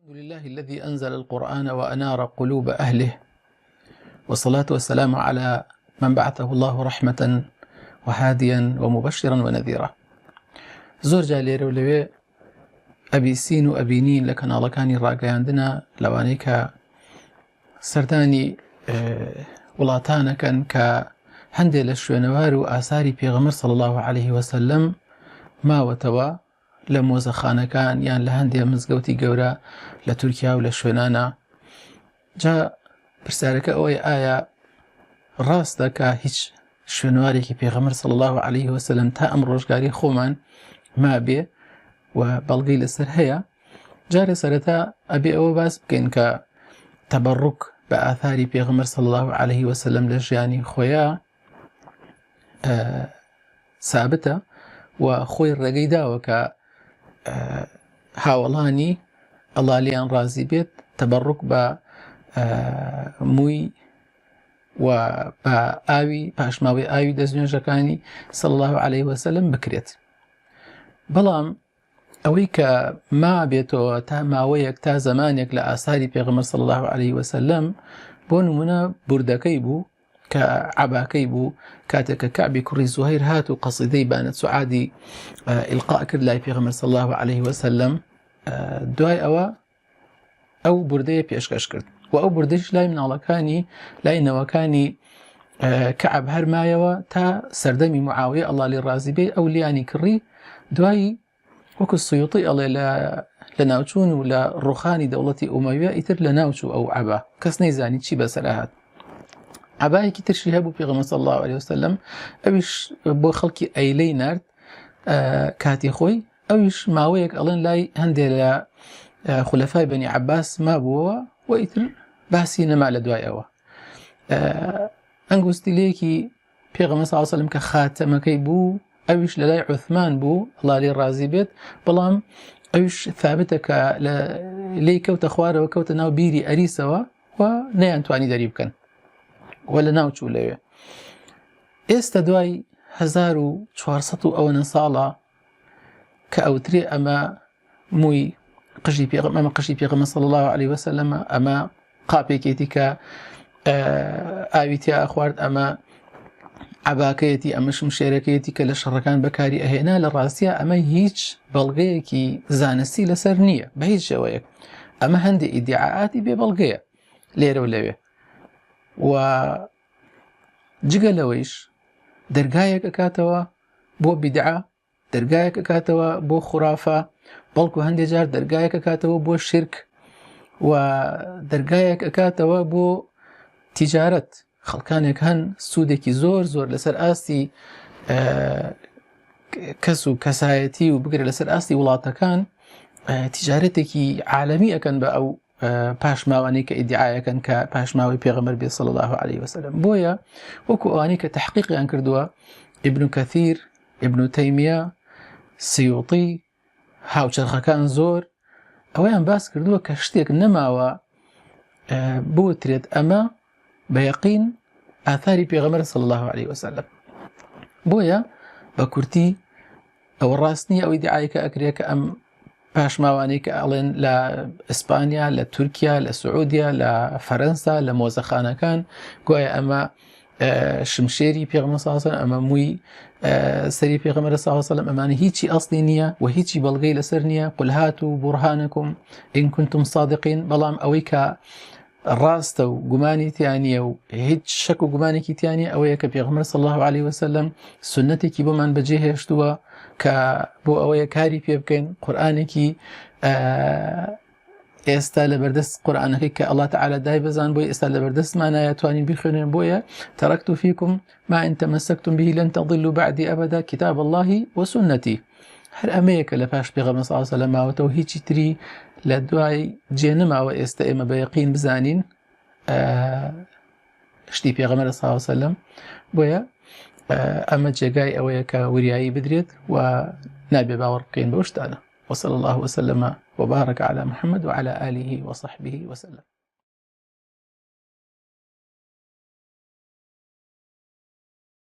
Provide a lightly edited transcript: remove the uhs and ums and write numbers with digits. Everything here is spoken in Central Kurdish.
الحمد لله الذي أنزل القرآن وأنار قلوب أهله، والصلاة والسلام على من بعثه الله رحمة وهاديا ومبشرا ونذيرا. زۆر جا لێرە و لەوێ ئەبیسین و ئەبینین لە کەناڵەکانی ڕاگەیاندنە لەوانەی کە سەردانی وڵاتانەکەن کە هەندێک لە شوێنەوار و ئاساری پێغەمبەر صلی الله عليه وسلم ماوەتەوە لە مۆزەخانەکان یان لە هەندێک مزگەوتی گەورە لە تورکیا و لە شوێنانە. جا پرسیارەکە ئەوەی ئایا ڕاستە کە هیچ شوێنوارێکی پێغەمبەر صلی الله عليه وسلم تا ئەم ڕۆژگاری خۆمان مابێ و بەڵگەی لەسەر هەیە؟ جارێ سەرەتا ئەبێ ئەوە باس بکەین کە تەبەڕوک بە ئاثاری پێغەمبەر صلی الله عليه وسلم لە ژیانی خۆیە سابتە و خۆی ڕێگەی داوە کە هاوڵانی ئەڵڵا لێیان ڕازی بێت تەبەڕوک بە مووی و بە ئاوی پاشماوەی ئاوی دەستنوێژەکانی صلی الله عليه وسلم بکرێت. بەڵام ئەوەی کە مابێتەوە تا ماوەیەک تا زەمانێک لە ئاساری پێغەمبەر صلی الله عليه وسلم بۆ نمونە بوردەکەی بوو کە عەباکەی بوو کاتێک کە کەعبی کوڕی زوهەیر هات و قەسیدەی بانەت سوعادی ئیلقا کرد لای پێغەمبەر صلی الله عليه وسلم، دوای ئەوە ئەو بوردەیە پێشکەش کرد و ئەو بوردەیش لای مناڵەکانی لای نەوەکانی کەعب هەرمایەوە تا سەردەمی معاویە ئەڵڵا لێی ڕازی بێ ئەو لیانی کڕی. دوایی وەکو سویوطی ئەڵێ لە ناوچوون و لە ڕوخانی دەوڵەتی ئومەویە ئیتر لە ناوچوو ئەو عەبا کەس نەیزانی چی بەسەرا هات. عەبایەکی ترشی هەبوو پێغەمبەر صلی الله عليه وسلم، ئەویش بۆ خەڵکی ئەیلەی نارد کاتی خۆی، ئەویش ماوەیەک ئەڵێن لای هەندێک لە خولەفای بەنی عەباس مابووەوە و ئیتر باسی نەما لە دوای ئەوە. ئەنگوستیلەیەکی پێغەمبەر صلی الله عليه وسلم کە خاتەمەکەی بوو ئەویش لە لای عوثمان بوو ئەڵڵا لێی ڕازی بێت، بەڵام ئەویش ثابتە کە لێی کەوتە خوارەوە کەوتە ناو بیری ئەریسەوە و نەیانتوانی دەری بکەن و لە ناوچوو لەوێ. ئێستا دوای 1400 و ئەوەنە ساڵە کە ئەوترێ ئەمە مووی قژی پێغەمبەر صلی الله عليه وسلم، ئەمە قاپێکێتی کە ئاوی تیا خوارد، ئەمە عەباکەیەتی، ئەمە شمشێرەکەیەتی کە لە شەڕەکان بەکاری ئەهێنا. لە ڕاستیە ئەمە هیچ بەڵگەیەکی زانستی لەسەر نییە بە هیچ شێوەیەک، ئەمە هەندێک ئیدعاءاتی بێ بەڵگەیە لێرە و لەوێ و جگە لەوەیش دەرگایەک ئەکاتەوە بۆ بیدعە، دەرگایەک ئەکاتەوە بۆ خوڕافە، بەڵکو هەندێک جار دەرگایەک ئەکاتەوە بۆ شرک و دەرگایەک ئەکاتەوە بۆ تیجارەت. خەڵکانێک هەن سوودێکی زۆر زۆر لەسەر ئاستی کەس و کەسایەتی و بگرە لەسەر ئاستی وڵاتەکان تیجارەتێکی عالەمی ئەکەن بە ئەو پاشماوانەی کە ئیدعایەکەن کە پاشماوەی پێغەمبەر بێ صلی الله عليه وسلم. بۆیە وەکو ئەوانەی کە تەحقیقیان کردووە ئیبن کەثیر، ئیبن تەیمیە، سیوطی، هاوچەرخەکان زۆر ئەوەیان باس کردووە کە شتێک نەماوە بوترێت ئەمە بە یەقین ئاثاری پێغەمبەر صلی الله عليه وسلم. بۆیە بە کورتی ئەوە ڕاست نییە ئەو ئیدعای کە ئەکرێ کە ئەم پاشماوانەی کە ئەڵێن لە ئیسپانیا، لە تورکیا، لە سعودیا، لە فەرەنسا، لە مۆزەخانەکان گوایە ئەمە شمشێری پێغەمبەر صلی الله عليه وسلم، ئەمە مووی سەری پێغەمبەر صلی الله عليه وسلم، ئەمانە هیچی ئەسڵی نییە و هیچی بەڵگەی لەسەر نییە. قل هاتوا بورهانکم ئین کنتم صادقین. بەڵام ئەوەی کە ڕاستە و گومانی تیانە و هیچ شەک و گومانێکی تیانە ئەوەیە کە پێغەمبەر صلی الله عليه وسلم سنەتێکی بۆمان بەجێ هێشتووە کە بۆ ئەوەیە کاری پێ بکەین. قورئانێکی ئێستا لە بەردەست قورئانەکەی کە ئەڵڵا تەعالی دای بەزان بۆی ئێستا لە بەردەستمانایە توانین بخوێنین. بۆیە تەرەکت فیکم ما ئین تەمەسەکتم به لەن تەضلوا بعدی ئەبەدا کتاب الله وسنەتی. هەر ئەمەیەکە لە پاش پێغەمبەر صلی الله عليه وسلم ماوەتەوە، هیچی تری لە دوای جێ نەماوە ئێستا ئێمە بە یەقین بزانین شتی پێغەمبەر صلی الله عليه وسلم. بۆیە ئەمە جێگای ئەوەیە کە وریایی بدرێت و نابێ باوەڕ بکەین بەو شتانە. وصلى الله وسلم وبارك على محمد وعلى آله وصحبه وسلم.